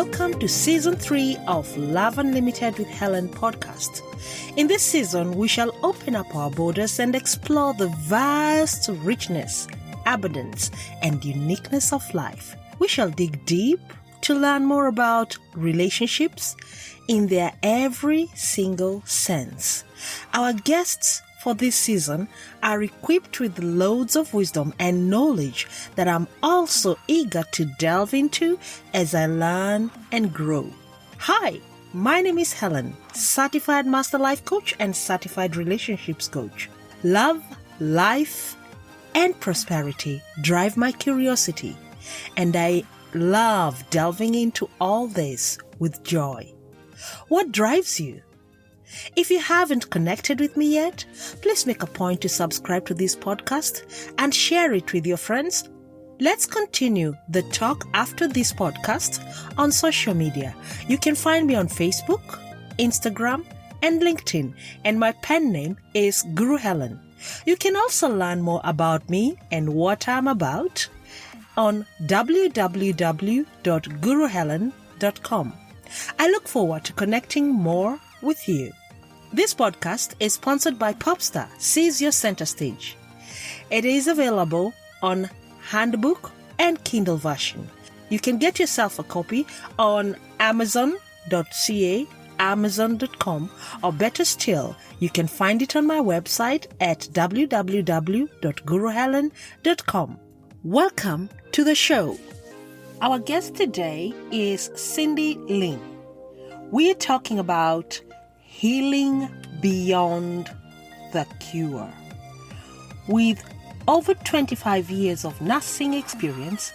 welcome to Season 3 of Love Unlimited with Helen podcast. In this season, we shall open up our borders and explore the vast richness, abundance, and uniqueness of life. We shall dig deep to learn more about relationships in their every single sense. Our guests for this season are equipped with loads of wisdom and knowledge that I'm also eager to delve into as I learn and grow. Hi, my name is Helen, Certified Master Life Coach and Certified Relationships Coach. Love, life, and prosperity drive my curiosity, and I love delving into all this with joy. What drives you? If you haven't connected with me yet, please make a point to subscribe to this podcast and share it with your friends. Let's continue the talk after this podcast on social media. You can find me on Facebook, Instagram, and LinkedIn, and my pen name is Guru Helen. You can also learn more about me and what I'm about on www.guruhelen.com. I look forward to connecting more with you. This podcast is sponsored by Popstar, Seize Your Center Stage. It is available on handbook and Kindle version. You can get yourself a copy on amazon.ca, amazon.com, or better still, you can find it on my website at www.guruhelen.com. Welcome to the show. Our guest today is Cyndy Lynne. We are talking about healing beyond the cure. With over 25 years of nursing experience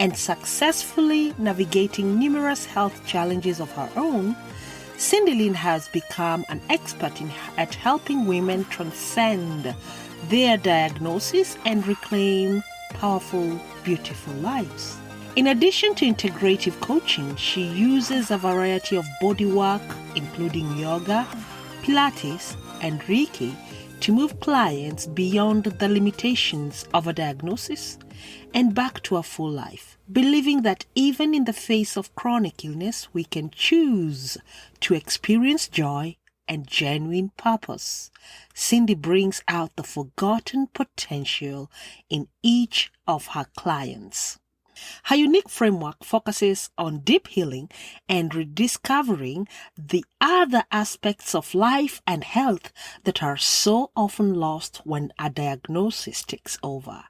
and successfully navigating numerous health challenges of her own, Cyndy Lynne has become an expert at helping women transcend their diagnosis and reclaim powerful, beautiful lives. In addition to integrative coaching, she uses a variety of body work, including yoga, Pilates, and Reiki, to move clients beyond the limitations of a diagnosis and back to a full life, believing that even in the face of chronic illness, we can choose to experience joy and genuine purpose. Cyndy brings out the forgotten potential in each of her clients. Her unique framework focuses on deep healing and rediscovering the other aspects of life and health that are so often lost when a diagnosis takes over.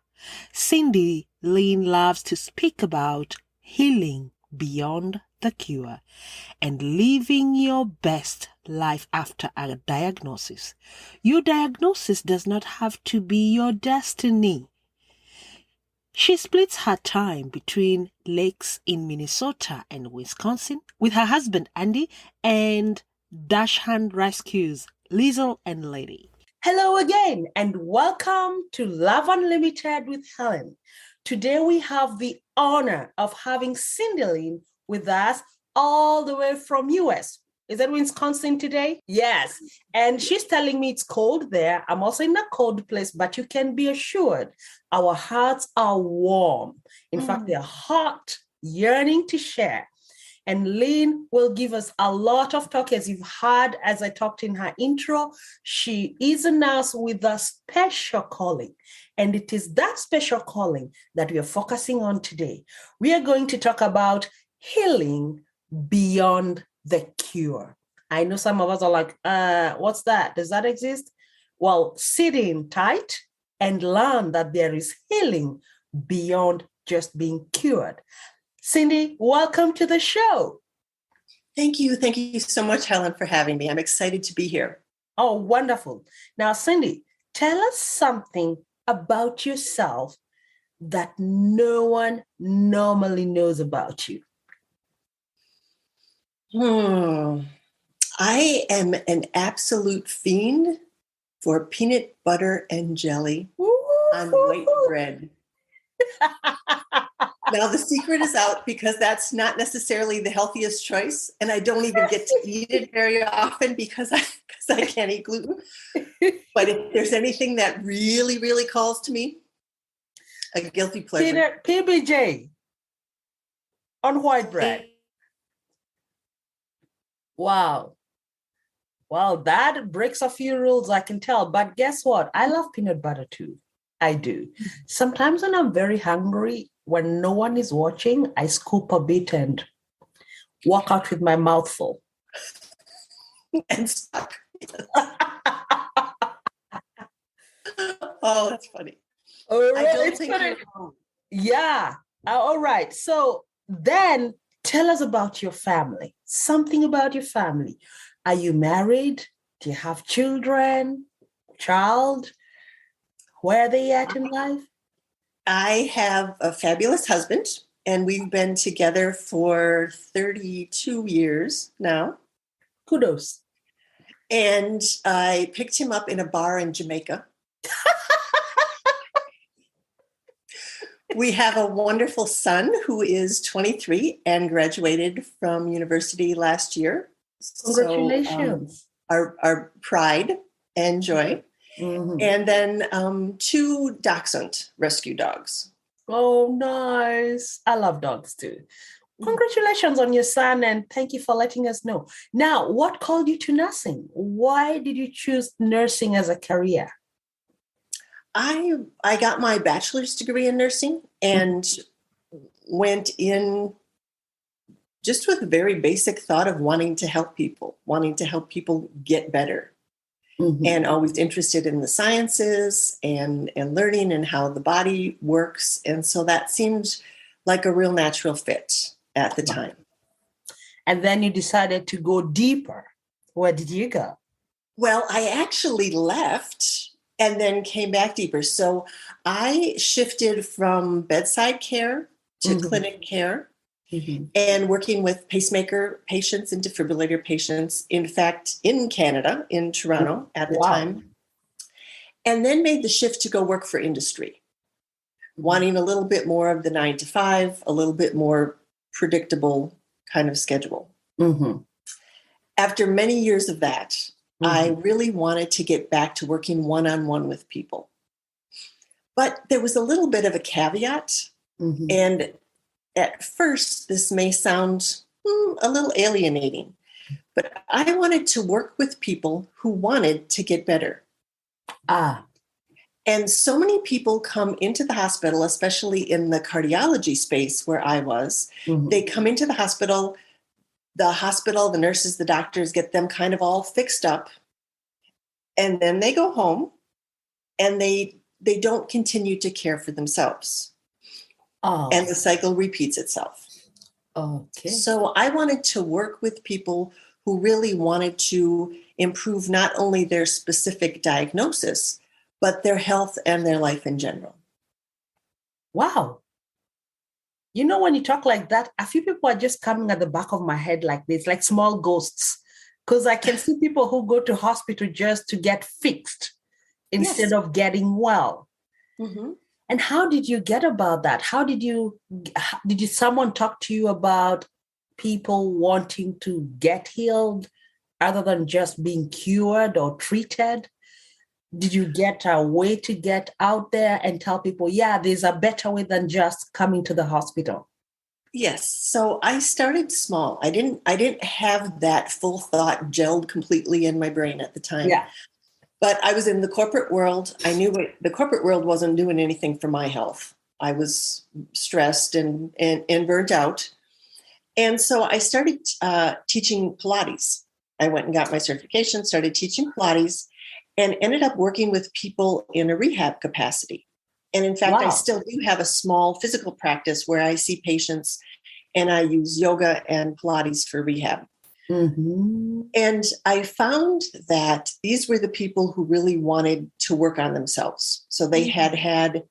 Cyndy Lynne loves to speak about healing beyond the cure and living your best life after a diagnosis. Your diagnosis does not have to be your destiny. She splits her time between lakes in Minnesota and Wisconsin with her husband Andy and dash hand rescues Liesl and Lady. Hello again and welcome to Love Unlimited with Helen. Today we have the honor of having Cyndy Lynne with us all the way from US. Is that Wisconsin today? Yes. And she's telling me it's cold there. I'm also in a cold place, but you can be assured our hearts are warm. In fact, they're hot, yearning to share. And Lynne will give us a lot of talk. As you've heard, as I talked in her intro, she is a nurse with a special calling. And it is that special calling that we are focusing on today. We are going to talk about healing beyond the cure. I know some of us are like, what's that? Does that exist? Well, sit in tight and learn that there is healing beyond just being cured. Cyndy, welcome to the show. Thank you. Thank you so much, Helen, for having me. I'm excited to be here. Oh, wonderful. Now, Cyndy, tell us something about yourself that no one normally knows about you. I am an absolute fiend for peanut butter and jelly on white bread. Now, the secret is out because that's not necessarily the healthiest choice. And I don't even get to eat it very often because I can't eat gluten. But if there's anything that really, really calls to me, a guilty pleasure. PBJ on white bread. Wow. Well, that breaks a few rules, I can tell. But guess what? I love peanut butter too. I do. Sometimes when I'm very hungry, when no one is watching, I scoop a bit and walk out with my mouth full. And stuck. Oh, that's funny. Oh, I don't think you're wrong. Yeah. All right. So then tell us about your family. Something about your family. Are you married? Do you have children? Child? Where are they at in life? I have a fabulous husband, and we've been together for 32 years now. Kudos. And I picked him up in a bar in Jamaica. We have a wonderful son who is 23 and graduated from university last year. Congratulations. So, our pride and joy. Mm-hmm. And then 2 Dachshund rescue dogs. Oh, nice. I love dogs too. Congratulations on your son, and thank you for letting us know. Now, what called you to nursing? Why did you choose nursing as a career? I got my bachelor's degree in nursing and went in just with a very basic thought of wanting to help people get better. Mm-hmm. And always interested in the sciences and learning and how the body works. And so that seemed like a real natural fit at the time. And then you decided to go deeper. Where did you go? Well, I actually left and then came back deeper. So I shifted from bedside care to clinic care. Mm-hmm. And working with pacemaker patients and defibrillator patients, in fact, in Canada, in Toronto at the time. And then made the shift to go work for industry, wanting a little bit more of the 9 to 5, a little bit more predictable kind of schedule. Mm-hmm. After many years of that, I really wanted to get back to working one-on-one with people. But there was a little bit of a caveat, and at first, this may sound a little alienating, but I wanted to work with people who wanted to get better. And so many people come into the hospital, especially in the cardiology space where I was. They come into the hospital, the nurses, the doctors get them kind of all fixed up. And then they go home and they don't continue to care for themselves. And the cycle repeats itself. Okay. So I wanted to work with people who really wanted to improve not only their specific diagnosis, but their health and their life in general. Wow. You know, when you talk like that, a few people are just coming at the back of my head like this, like small ghosts, because I can see people who go to hospital just to get fixed instead of getting well. Mm-hmm. And how did you get about that? Did someone talk to you about people wanting to get healed other than just being cured or treated? Did you get a way to get out there and tell people, yeah, there's a better way than just coming to the hospital? Yes. So I started small. I didn't have that full thought gelled completely in my brain at the time. Yeah. But I was in the corporate world. I knew the corporate world wasn't doing anything for my health. I was stressed and burnt out. And so I started teaching Pilates. I went and got my certification, started teaching Pilates, and ended up working with people in a rehab capacity. And in fact, I still do have a small physical practice where I see patients and I use yoga and Pilates for rehab. Mm-hmm. And I found that these were the people who really wanted to work on themselves. So they had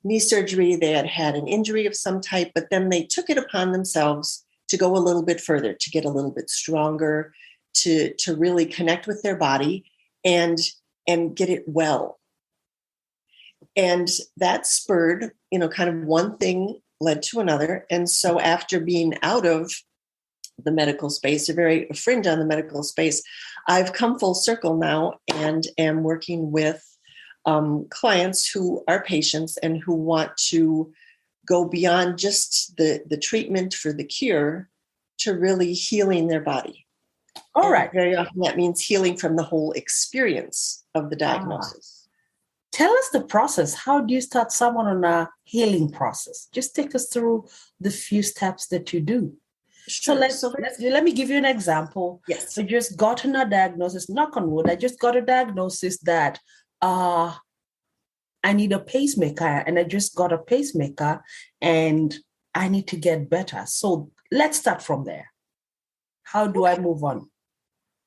knee surgery, they had an injury of some type, but then they took it upon themselves to go a little bit further, to get a little bit stronger, to really connect with their body and get it well. And that spurred, kind of one thing led to another. And so after being out of the medical space, a fringe on the medical space, I've come full circle now and am working with clients who are patients and who want to go beyond just the treatment for the cure to really healing their body. All And right. very often that means healing from the whole experience of the Ah. diagnosis. Tell us the process. How do you start someone on a healing process? Just take us through the few steps that you do. Sure. So let me give you an example. Yes. I just gotten a diagnosis, knock on wood, I just got a diagnosis that I need a pacemaker, and I just got a pacemaker and I need to get better. So let's start from there. How do I move on?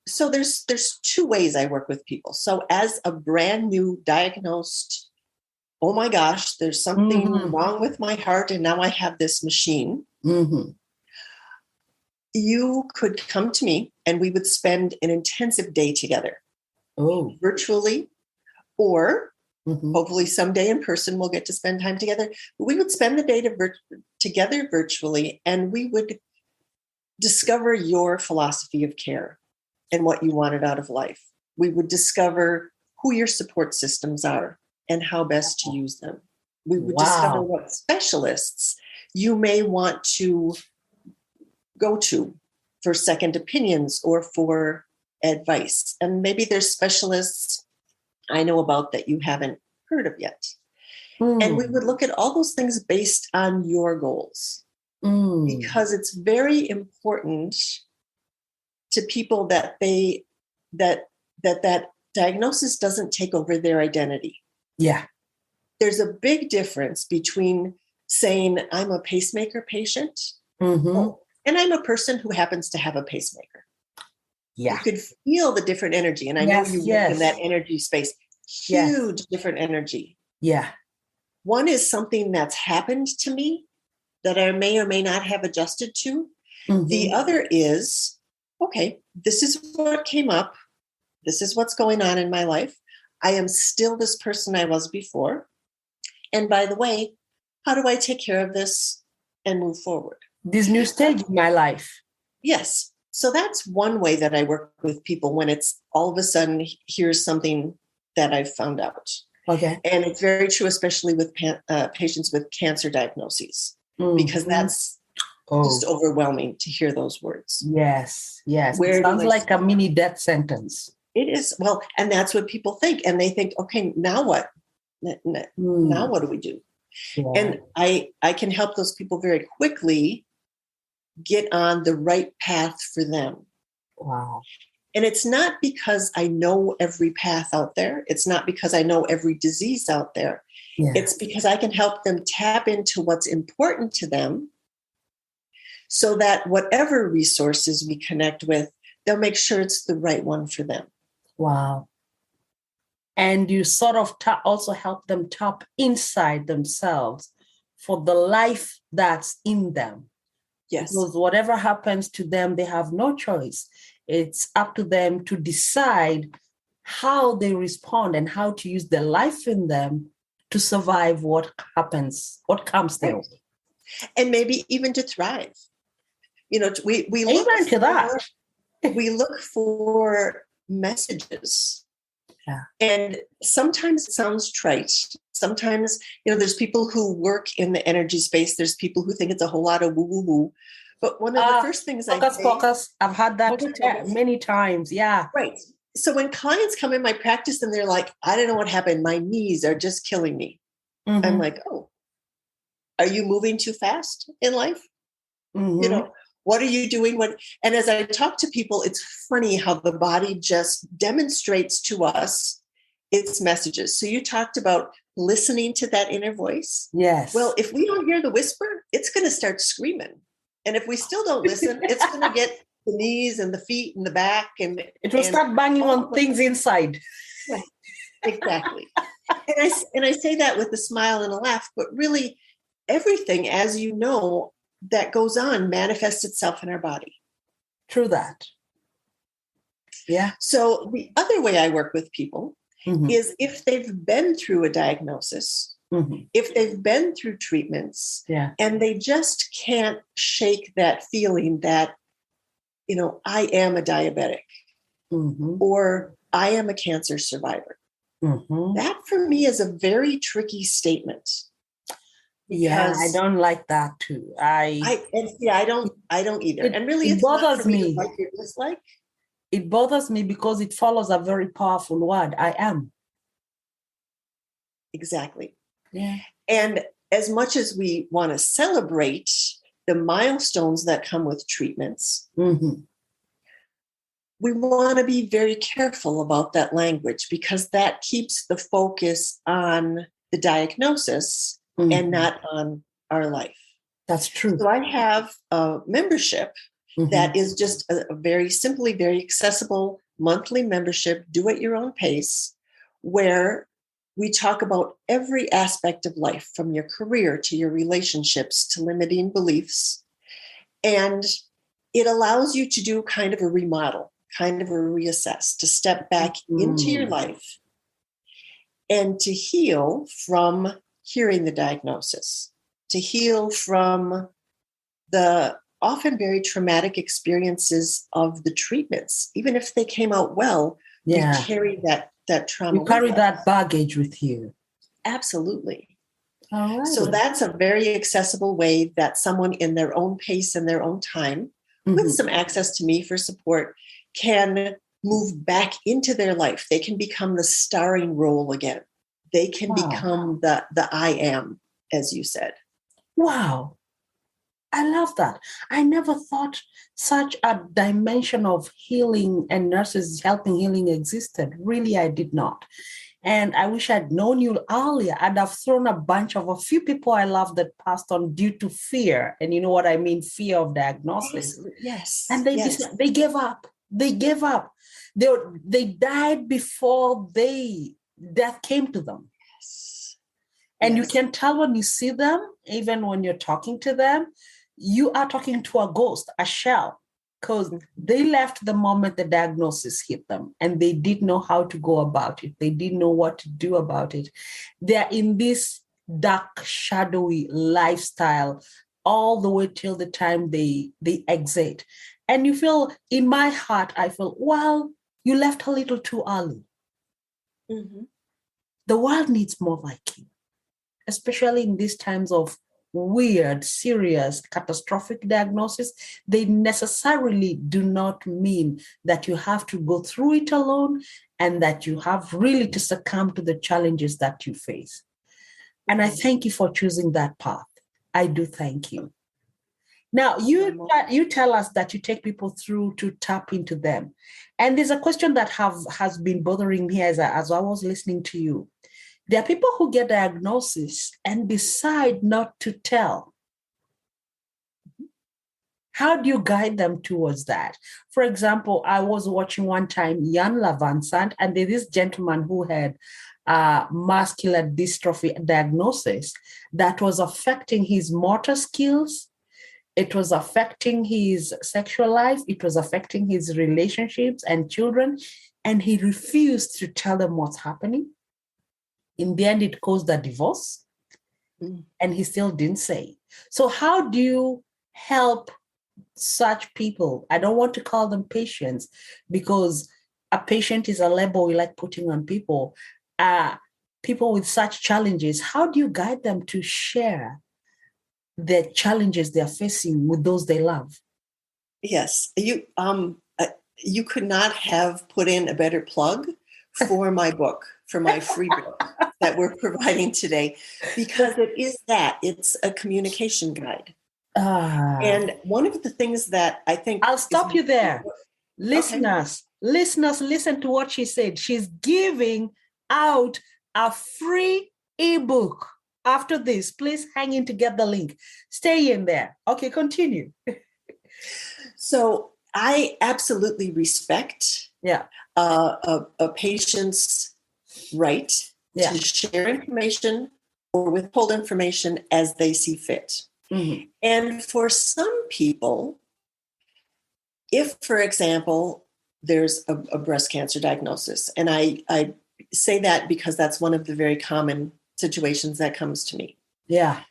So there's two ways I work with people. So as a brand new diagnosed, oh my gosh, there's something wrong with my heart and now I have this machine. Mm-hmm. You could come to me and we would spend an intensive day together. Oh. Virtually, or hopefully someday in person we'll get to spend time together. But we would spend the day together virtually, and we would discover your philosophy of care and what you wanted out of life. We would discover who your support systems are and how best to use them. We would discover what specialists you may want to go to for second opinions or for advice. And maybe there's specialists I know about that you haven't heard of yet. And we would look at all those things based on your goals, because it's very important to people that that diagnosis doesn't take over their identity. Yeah. There's a big difference between saying I'm a pacemaker patient and I'm a person who happens to have a pacemaker. Yeah. You could feel the different energy. And I know you work in that energy space. Huge different energy. Yeah. One is something that's happened to me that I may or may not have adjusted to. The other is, okay, this is what came up. This is what's going on in my life. I am still this person I was before. And by the way, how do I take care of this and move forward? This new stage in my life. Yes. So that's one way that I work with people when it's all of a sudden, here's something that I've found out. Okay. And it's very true, especially with patients with cancer diagnoses, because that's just overwhelming to hear those words. Yes. Yes. Where it sounds like a mini death sentence. It is. Well, and that's what people think. And they think, okay, now what? Now what do we do? Yeah. And I can help those people very quickly get on the right path for them. Wow. And it's not because I know every path out there. It's not because I know every disease out there. Yeah. It's because I can help them tap into what's important to them so that whatever resources we connect with, they'll make sure it's the right one for them. Wow. And you sort of also help them tap inside themselves for the life that's in them. Yes. Because whatever happens to them, they have no choice. It's up to them to decide how they respond and how to use the life in them to survive what happens, what comes their way. And maybe even to thrive. You know, we look Amen to that. We look for messages. Yeah. And sometimes it sounds trite. Sometimes, you know, there's people who work in the energy space. There's people who think it's a whole lot of woo-woo-woo. But one of the first things focus. I've had that many times. Yeah. Right. So when clients come in my practice and they're like, I don't know what happened. My knees are just killing me. I'm like, oh, are you moving too fast in life? You know, what are you doing? And as I talk to people, it's funny how the body just demonstrates to us its messages. So you talked about listening to that inner voice. Yes. Well, if we don't hear the whisper, it's going to start screaming. And if we still don't listen, it's going to get the knees and the feet and the back. And it will start banging on things inside. Right. Exactly. and I say that with a smile and a laugh, but really everything, as you know, that goes on manifests itself in our body. True that. Yeah. So the other way I work with people is if they've been through a diagnosis, if they've been through treatments, and they just can't shake that feeling that, you know, I am a diabetic or I am a cancer survivor. That for me is a very tricky statement. Yeah, I don't like that too. I don't either. And really, it bothers me. Like or dislike. It bothers me because it follows a very powerful word, I am. Exactly. Yeah. And as much as we want to celebrate the milestones that come with treatments, Mm-hmm. we want to be very careful about that language because that keeps the focus on the diagnosis and not on our life. That's true. So I have a membership that is just a very simply, very accessible monthly membership, do at your own pace, where we talk about every aspect of life, from your career to your relationships to limiting beliefs. And it allows you to do kind of a remodel, kind of a reassess, to step back into your life and to heal from hearing the diagnosis, to heal from the often very traumatic experiences of the treatments. Even if they came out well, we carry that trauma. You carry with that us. baggage with you. Absolutely. All right. So that's a very accessible way that someone in their own pace and their own time, with some access to me for support, can move back into their life. They can become the starring role again. They can become the I am, as you said. Wow. I love that. I never thought such a dimension of healing and nurses helping healing existed. Really, I did not. And I wish I'd known you earlier. I'd have thrown a few people I love that passed on due to fear. And you know what I mean? Fear of diagnosis. Yes. And they gave up. They gave up. They died before death came to them. Yes. And you can tell when you see them, even when you're talking to them, you are talking to a ghost, a shell, because they left the moment the diagnosis hit them and they didn't know how to go about it. They didn't know what to do about it. They're in this dark, shadowy lifestyle all the way till the time they exit. And you feel, in my heart, I feel, well, you left a little too early. Mm-hmm. The world needs more like you, especially in these times of weird, serious, catastrophic diagnosis. They necessarily do not mean that you have to go through it alone and that you have really to succumb to the challenges that you face. And I thank you for choosing that path. I do thank you. Now, you tell us that you take people through to tap into them. And there's a question that has been bothering me as I was listening to you. There are people who get diagnosis and decide not to tell. How do you guide them towards that? For example, I was watching one time Jan Lavansant, and there's this gentleman who had muscular dystrophy diagnosis that was affecting his motor skills. It was affecting his sexual life. It was affecting his relationships and children. And he refused to tell them what's happening. In the end, it caused a divorce, and he still didn't say. So how do you help such people? I don't want to call them patients because a patient is a label we like putting on people. People with such challenges, how do you guide them to share the challenges they're facing with those they love? Yes, you could not have put in a better plug for my book, for my free book that we're providing today, because it's a communication guide. And one of the things that I think I'll stop you there. Listeners, listen to what she said. She's giving out a free ebook. After this, please hang in to get the link. Stay in there. Okay, continue. So I absolutely respect a patient's right to share information or withhold information as they see fit. Mm-hmm. And for some people, if, for example, there's a breast cancer diagnosis, and I say that because that's one of the very common situations that comes to me. Yeah.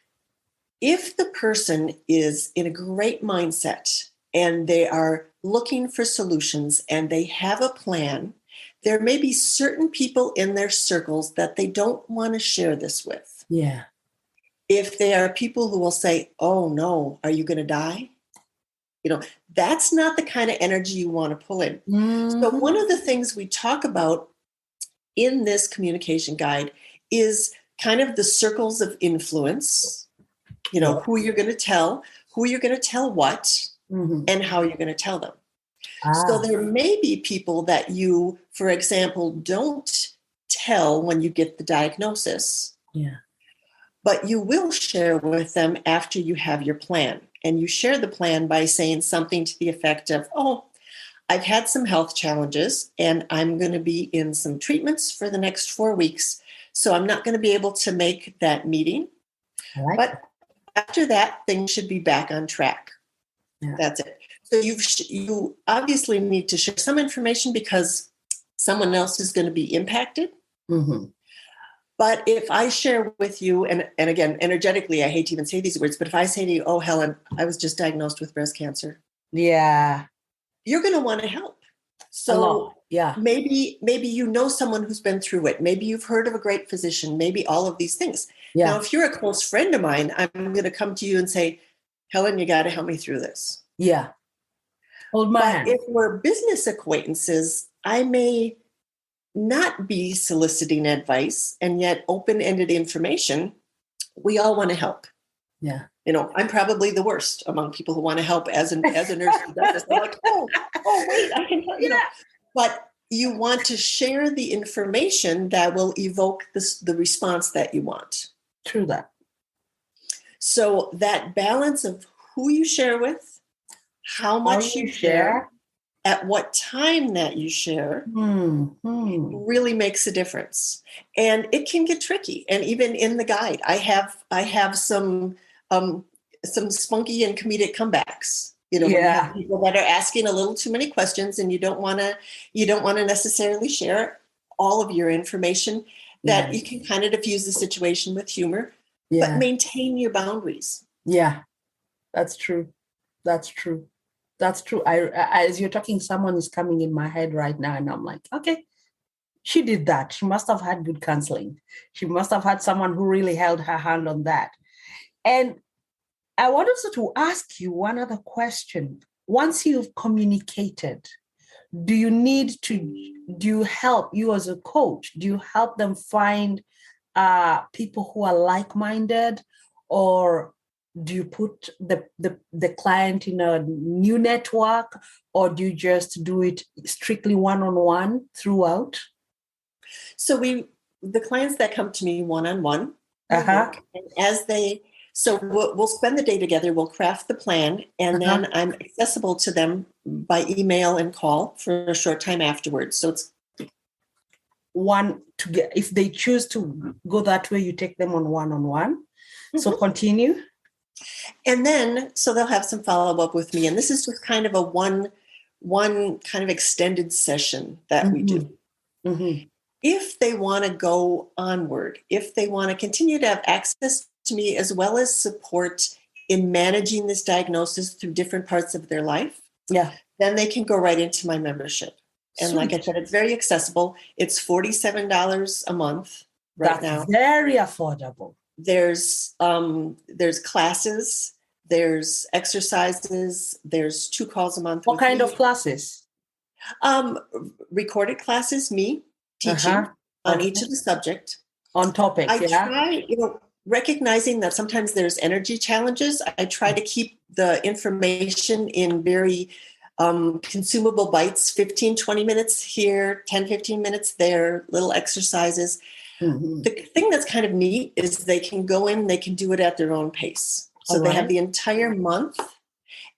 If the person is in a great mindset and they are looking for solutions and they have a plan, there may be certain people in their circles that they don't want to share this with. Yeah. If they are people who will say, oh no, are you going to die? That's not the kind of energy you want to pull in. Mm-hmm. So one of the things we talk about in this communication guide is kind of the circles of influence, who you're going to tell, what, Mm-hmm. and how you're going to tell them. So there may be people that you, for example, don't tell when you get the diagnosis. Yeah. But you will share with them after you have your plan. And you share the plan by saying something to the effect of, oh, I've had some health challenges and I'm going to be in some treatments for the next 4 weeks. So I'm not going to be able to make that meeting. But after that, things should be back on track. Yeah. That's it. So you obviously need to share some information because someone else is going to be impacted. Mm-hmm. But if I share with you, and again, energetically, I hate to even say these words, but if I say to you, oh, Helen, I was just diagnosed with breast cancer. Yeah. You're going to want to help. So yeah, maybe someone who's been through it. Maybe you've heard of a great physician, maybe all of these things. Yeah. Now, if you're a close friend of mine, I'm going to come to you and say, Helen, you got to help me through this. Yeah. Hold my hand. If we're business acquaintances, I may not be soliciting advice, and yet open-ended information. We all want to help. Yeah. I'm probably the worst among people who want to help as a nurse who does this. I'm like, oh, wait, I can help, But you want to share the information that will evoke the response that you want. True that. So that balance of who you share with, how much you share, at what time that you share, really makes a difference. And it can get tricky. And even in the guide, I have some spunky and comedic comebacks. When you have people that are asking a little too many questions, and you don't want to necessarily share all of your information. That you can kind of diffuse the situation with humor, but maintain your boundaries. Yeah, that's true. That's true. That's true. I as you're talking, someone is coming in my head right now, and I'm like, okay, she did that. She must have had good counseling. She must have had someone who really held her hand on that. And I want also to ask you one other question. Once you've communicated, do you help you as a coach? Do you help them find people who are like-minded, or do you put the client in a new network, or do you just do it strictly one-on-one throughout? So the clients that come to me one-on-one, we'll spend the day together, we'll craft the plan, and then I'm accessible to them by email and call for a short time afterwards. So it's if they choose to go that way, you take them on one-on-one. Mm-hmm. So continue. And then, so they'll have some follow-up with me. And this is just kind of a one kind of extended session that we do. Mm-hmm. If they want to go onward, if they want to continue to have access to me as well as support in managing this diagnosis through different parts of their life, then they can go right into my membership. And like I said, it's very accessible. It's $47 a month right now. Very affordable. There's classes, there's exercises, there's 2 calls a month. What kind of classes? Recorded classes, me teaching on each of the subject. On topic, I try, recognizing that sometimes there's energy challenges. I try to keep the information in very consumable bites, 15, 20 minutes here, 10, 15 minutes there, little exercises. Mm-hmm. The thing that's kind of neat is they can go in, they can do it at their own pace. So they have the entire month.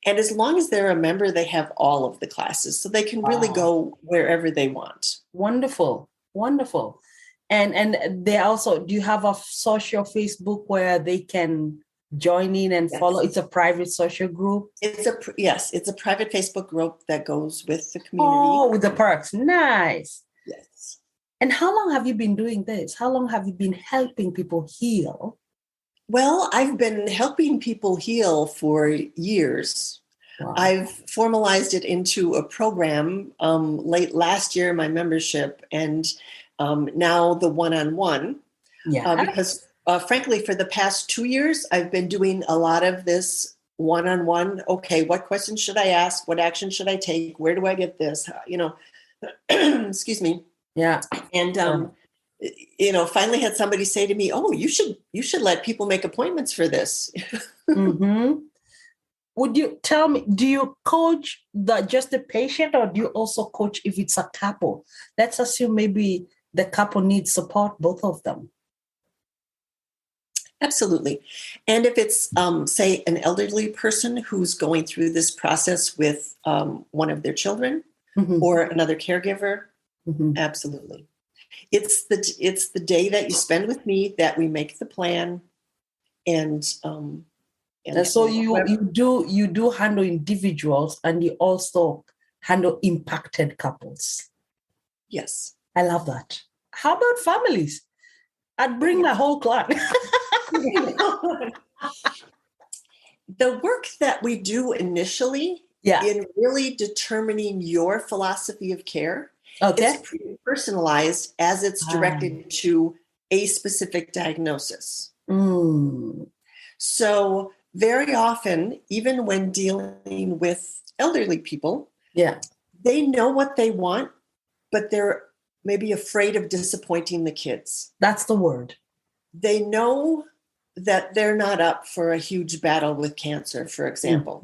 And as long as they're a member, they have all of the classes. So they can really go wherever they want. Wonderful. Wonderful. And they also, do you have a social Facebook where they can join in and follow? It's a private social group? It's a private Facebook group that goes with the community. Oh, with the perks. Nice. Yes. And how long have you been doing this? How long have you been helping people heal? Well, I've been helping people heal for years. Wow. I've formalized it into a program late last year, my membership, and now the one-on-one. Because frankly, for the past 2 years, I've been doing a lot of this one-on-one. Okay, what questions should I ask? What action should I take? Where do I get this? Excuse me. Yeah. And finally had somebody say to me, "Oh, you should let people make appointments for this." Mm-hmm. Would you tell me, do you coach just the patient, or do you also coach if it's a couple? Let's assume maybe the couple needs support, both of them. Absolutely. And if it's, say, an elderly person who's going through this process with one of their children Mm-hmm. or another caregiver, Mm-hmm. absolutely. It's the day that you spend with me that we make the plan, and so you do handle individuals, and you also handle impacted couples. Yes. I love that. How about families? I'd bring my whole clan. The work that we do initially in really determining your philosophy of care is pretty personalized, as it's directed to a specific diagnosis. Mm. So very often, even when dealing with elderly people, they know what they want, but they're maybe afraid of disappointing the kids. That's the word. They know that they're not up for a huge battle with cancer, for example,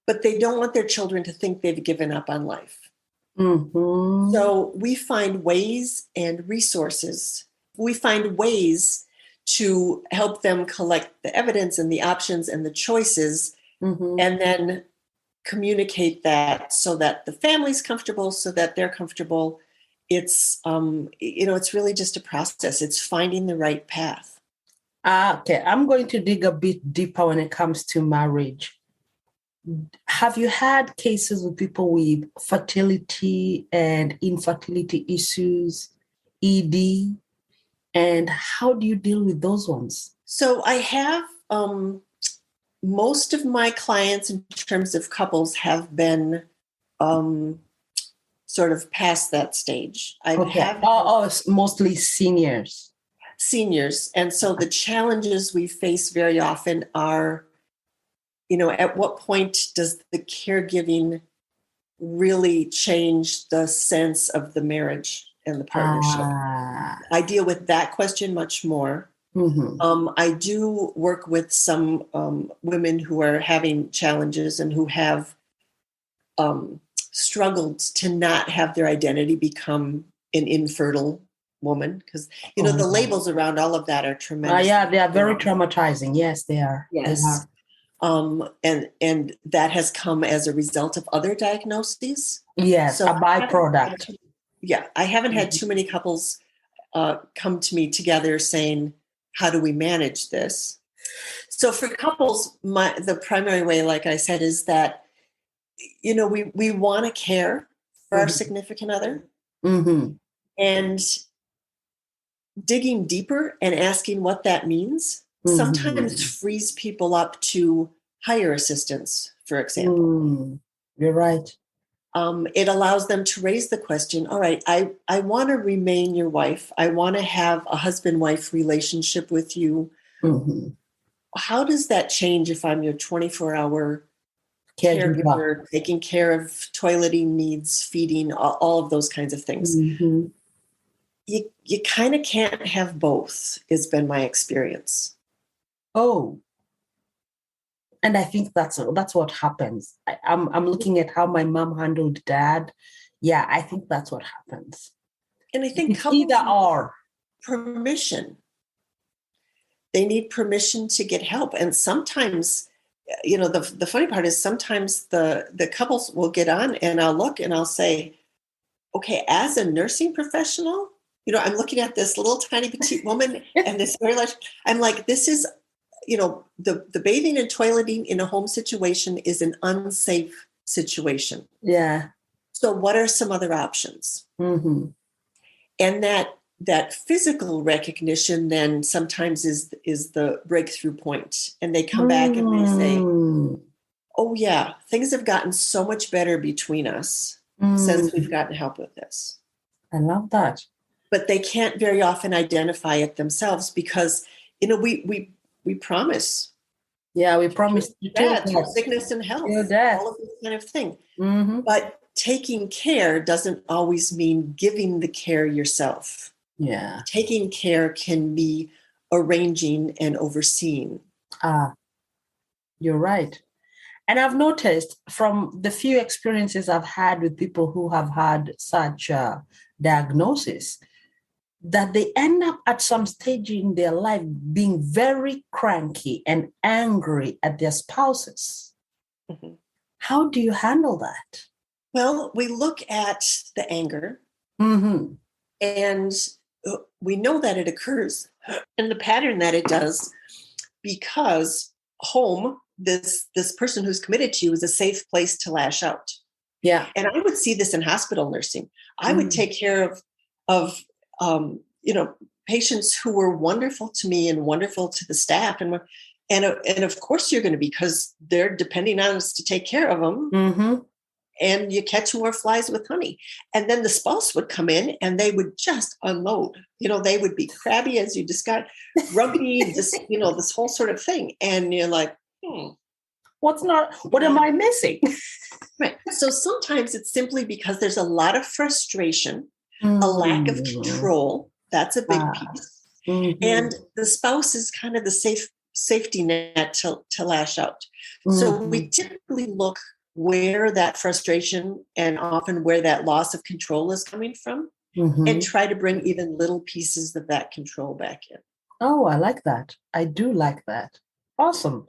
but they don't want their children to think they've given up on life. Mm-hmm. So we find ways and resources. We find ways to help them collect the evidence and the options and the choices, and then communicate that so that the family's comfortable, so that they're comfortable. It's, it's really just a process. It's finding the right path. Okay, I'm going to dig a bit deeper when it comes to marriage. Have you had cases with people with fertility and infertility issues, ED, and how do you deal with those ones? So I have most of my clients in terms of couples have been sort of past that stage. Mostly seniors. Seniors. And so the challenges we face very often are, at what point does the caregiving really change the sense of the marriage and the partnership? I deal with that question much more. Mm-hmm. I do work with some women who are having challenges and who have struggled to not have their identity become an infertile woman, because the labels around all of that are tremendous. They are very traumatizing. Yes, they are. Yes. They are. And that has come as a result of other diagnoses. Yes, so a byproduct. I haven't had too many couples come to me together saying, how do we manage this? So for couples, the primary way, like I said, is that we want to care for our significant other, and digging deeper and asking what that means sometimes frees people up to hire assistance, for example. You're right. It allows them to raise the question, all right, I want to remain your wife. I want to have a husband-wife relationship with you. How does that change if I'm your 24-hour caregiver, taking care of toileting needs, feeding, all of those kinds of things? You kind of can't have both, has been my experience. Oh, and I think that's what happens. I'm looking at how my mom handled dad. Yeah, I think that's what happens. And I think it's either or. Permission. They need permission to get help. And sometimes, the funny part is sometimes the couples will get on and I'll look and I'll say, okay, as a nursing professional, I'm looking at this little tiny petite woman and this very large, I'm like, this is, the bathing and toileting in a home situation is an unsafe situation. Yeah. So what are some other options? And that physical recognition then sometimes is the breakthrough point. And they come back and they say, oh yeah, things have gotten so much better between us since we've gotten help with this. I love that. But they can't very often identify it themselves because, we promise Yeah, we promised to Yeah, take through that. sickness and health, Your death. all of this kind of thing. Mm-hmm. But taking care doesn't always mean giving the care yourself. Yeah. Taking care can be arranging and overseeing. You're right. And I've noticed from the few experiences I've had with people who have had such diagnosis that they end up at some stage in their life being very cranky and angry at their spouses. Mm-hmm. How do you handle that? Well, we look at the anger, Mm-hmm. and we know that it occurs and the pattern that it does because home, this person who's committed to you, is a safe place to lash out. Yeah. And I would see this in hospital nursing. I would take care of patients who were wonderful to me and wonderful to the staff, and of course you're going to be, because they're depending on us to take care of them. Mm-hmm. And you catch more flies with honey. And then the spouse would come in and they would just unload. They would be crabby, as you described, grumpy, this whole sort of thing. And you're like, what am I missing? Right. So sometimes it's simply because there's a lot of frustration, a lack of control. That's a big piece. Mm-hmm. And the spouse is kind of the safety net to lash out. So we typically look where that frustration and often where that loss of control is coming from, and try to bring even little pieces of that control back in. Oh, I like that. I do like that. Awesome.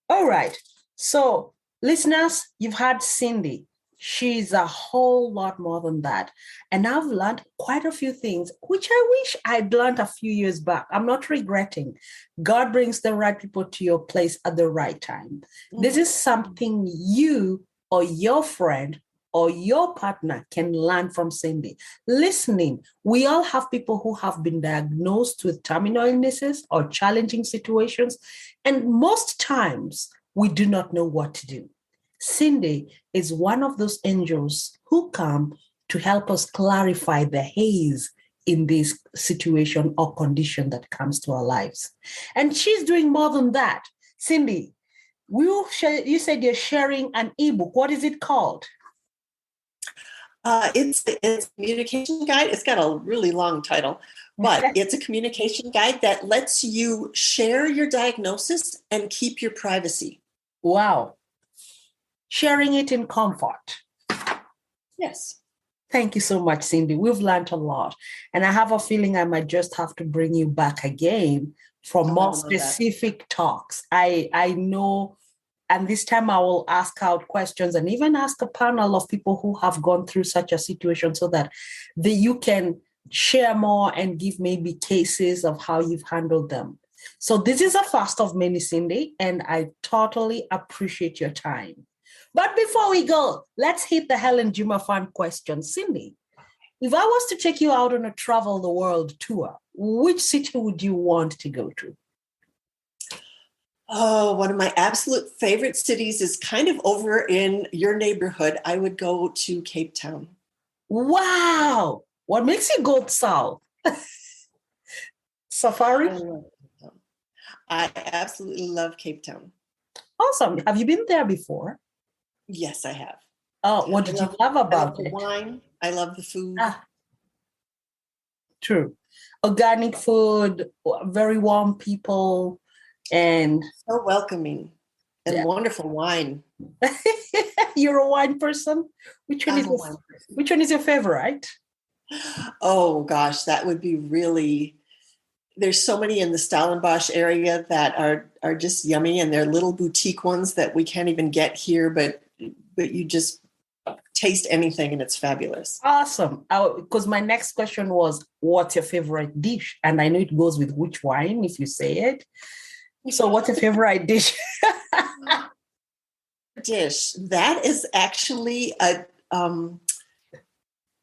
All right. So, listeners, you've had Cyndy. She's a whole lot more than that. And I've learned quite a few things, which I wish I'd learned a few years back. I'm not regretting. God brings the right people to your place at the right time. Mm-hmm. This is something you or your friend or your partner can learn from Cyndy. Listening, we all have people who have been diagnosed with terminal illnesses or challenging situations. And most times, we do not know what to do. Cyndy is one of those angels who come to help us clarify the haze in this situation or condition that comes to our lives. And she's doing more than that. Cyndy, you said you're sharing an ebook. What is it called? It's a communication guide. It's got a really long title, but it's a communication guide that lets you share your diagnosis and keep your privacy. Wow. Sharing it in comfort. Yes. Thank you so much, Cyndy. We've learned a lot. And I have a feeling I might just have to bring you back again for more specific talks. I know, and this time I will ask out questions and even ask a panel of people who have gone through such a situation so that you can share more and give maybe cases of how you've handled them. So this is a first of many, Cyndy, and I totally appreciate your time. But before we go, let's hit the Helen Juma fun question. Cyndy, if I was to take you out on a travel the world tour, which city would you want to go to? Oh, one of my absolute favorite cities is kind of over in your neighborhood. I would go to Cape Town. Wow. What makes you go south? Safari? I absolutely love Cape Town. Awesome. Have you been there before? Yes, I have. Oh, what did you love about it? I love the wine. I love the food. True. Organic food, very warm people, and so welcoming, and wonderful wine. You're a wine person? Which one is your favorite? Oh gosh, that would be really. There's so many in the Stellenbosch area that are just yummy, and they're little boutique ones that we can't even get here, but you just taste anything and it's fabulous. Awesome. Because my next question was, what's your favorite dish? And I know it goes with which wine if you say it. So what's your favorite dish? Dish. That is actually a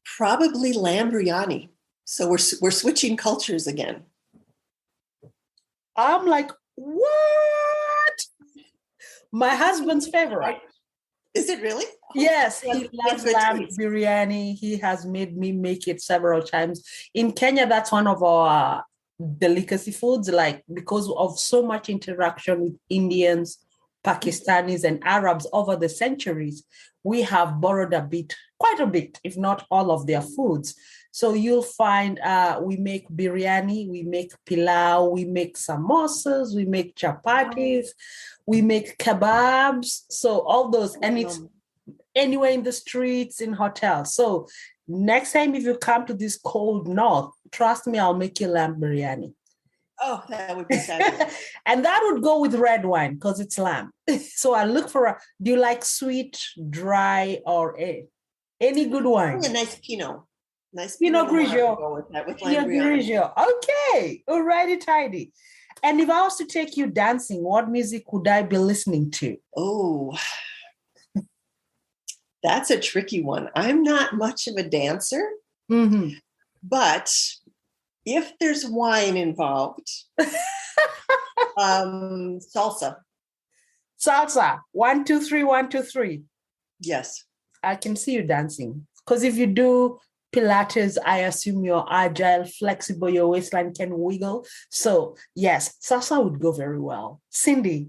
probably lamb biryani. So we're switching cultures again. I'm like, what? My husband's favorite. Is it really? Yes, he loves lamb biryani. He has made me make it several times. In Kenya, that's one of our delicacy foods, like because of so much interaction with Indians, Pakistanis, and Arabs over the centuries, we have borrowed quite a bit, if not all of their foods. So you'll find we make biryani, we make pilau, we make samosas, we make chapatis, we make kebabs. So all those, and it's anywhere in the streets, in hotels. So next time if you come to this cold north, trust me, I'll make you lamb biryani. Oh, that would be fabulous. And that would go with red wine because it's lamb. So I look for do you like sweet, dry, or any good wine? A nice Pinot. Nice Pinot Grigio. Go with that, with Pinot Grigio. Okay. Alrighty, tidy. And if I was to take you dancing, what music would I be listening to? Oh, that's a tricky one. I'm not much of a dancer, but if there's wine involved, salsa. Salsa. 1, 2, 3, 1, 2, 3. Yes. I can see you dancing. Because if you do Pilates, I assume you're agile, flexible, your waistline can wiggle. So yes, salsa would go very well. Cyndy,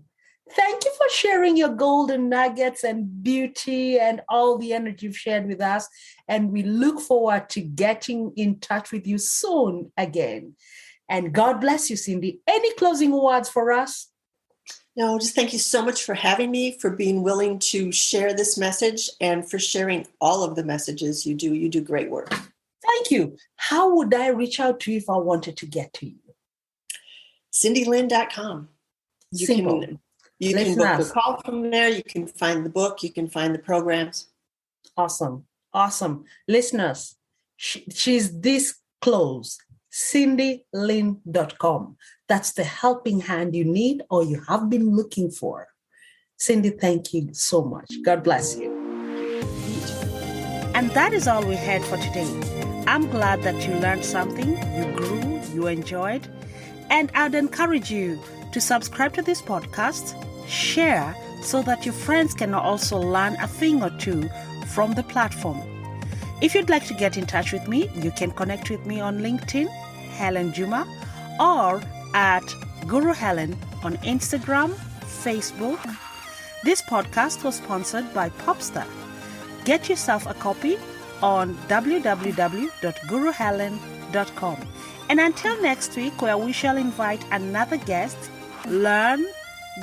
thank you for sharing your golden nuggets and beauty and all the energy you've shared with us. And we look forward to getting in touch with you soon again. And God bless you, Cyndy. Any closing words for us? No, just thank you so much for having me, for being willing to share this message, and for sharing all of the messages you do. You do great work. Thank you. How would I reach out to you if I wanted to get to you? CyndyLynne.com. You can book a call from there. You can find the book. You can find the programs. Awesome. Listeners, she's this close. CyndyLynne.com. That's the helping hand you need or you have been looking for. Cyndy, thank you so much. God bless you. And that is all we had for today. I'm glad that you learned something, you grew, you enjoyed, and I'd encourage you to subscribe to this podcast, share so that your friends can also learn a thing or two from the platform. If you'd like to get in touch with me, you can connect with me on LinkedIn, Helen Juma, or at Guru Helen on Instagram, Facebook. This podcast was sponsored by Popstar. Get yourself a copy on www.guruhelen.com. And until next week, where we shall invite another guest, learn,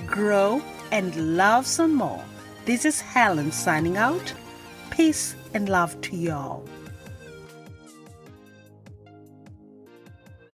grow, and love some more. This is Helen signing out. Peace and love to y'all.